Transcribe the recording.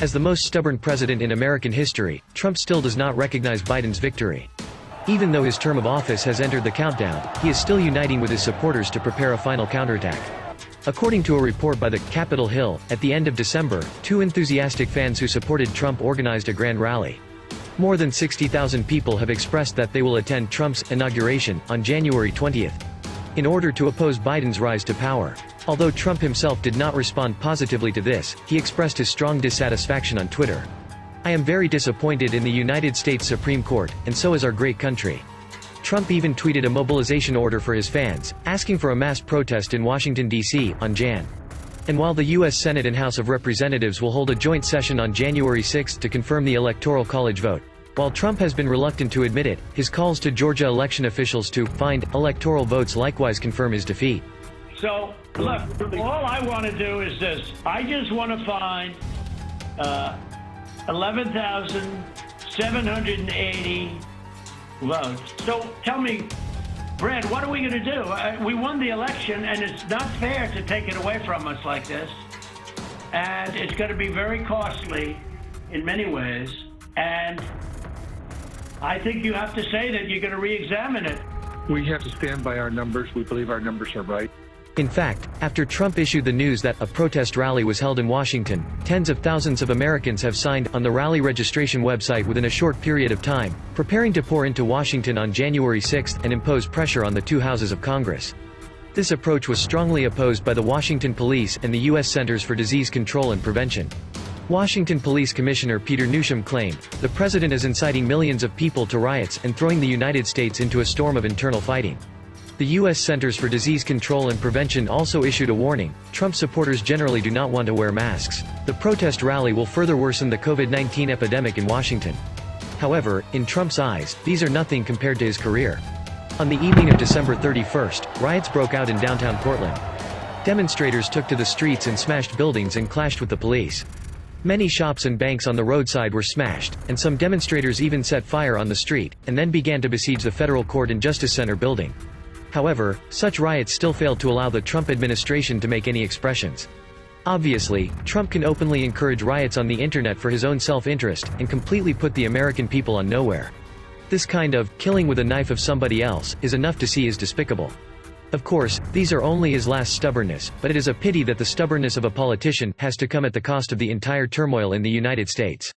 As the most stubborn president in American history, Trump still does not recognize Biden's victory. Even though his term of office has entered the countdown, he is still uniting with his supporters to prepare a final counterattack. According to a report by the Capitol Hill, at the end of December, 2 enthusiastic fans who supported Trump organized a grand rally. More than 60,000 people have expressed that they will attend Trump's inauguration on January 20th in order to oppose Biden's rise to power. Although Trump himself did not respond positively to this, he expressed his strong dissatisfaction on Twitter. "I am very disappointed in the United States Supreme Court, and so is our great country." Trump even tweeted a mobilization order for his fans, asking for a mass protest in Washington, D.C., on Jan. And while the U.S. Senate and House of Representatives will hold a joint session on January 6 to confirm the Electoral College vote, while Trump has been reluctant to admit it, his calls to Georgia election officials to find electoral votes likewise confirm his defeat. So, look, all I want to do is this. I just want to find 11,780 votes. So tell me, Brad, what are we going to do? We won the election, and it's not fair to take it away from us like this. And it's going to be very costly in many ways. And I think you have to say that you're going to re-examine it. We have to stand by our numbers. We believe our numbers are right. In fact, after Trump issued the news that a protest rally was held in Washington, tens of thousands of Americans have signed on the rally registration website within a short period of time, preparing to pour into Washington on January 6 and impose pressure on the 2 houses of Congress. This approach was strongly opposed by the Washington Police and the U.S. Centers for Disease Control and Prevention. Washington Police Commissioner Peter Newsham claimed, "The president is inciting millions of people to riots and throwing the United States into a storm of internal fighting." The U.S. Centers for Disease Control and Prevention also issued a warning: Trump supporters generally do not want to wear masks. The protest rally will further worsen the COVID-19 epidemic in Washington. However, in Trump's eyes, these are nothing compared to his career. On the evening of December 31st, riots broke out in downtown Portland. Demonstrators took to the streets and smashed buildings and clashed with the police. Many shops and banks on the roadside were smashed, and some demonstrators even set fire on the street, and then began to besiege the Federal Court and Justice Center building. However, such riots still failed to allow the Trump administration to make any expressions. Obviously, Trump can openly encourage riots on the internet for his own self-interest, and completely put the American people on nowhere. This kind of killing with a knife of somebody else is enough to see as despicable. Of course, these are only his last stubbornness, but it is a pity that the stubbornness of a politician has to come at the cost of the entire turmoil in the United States.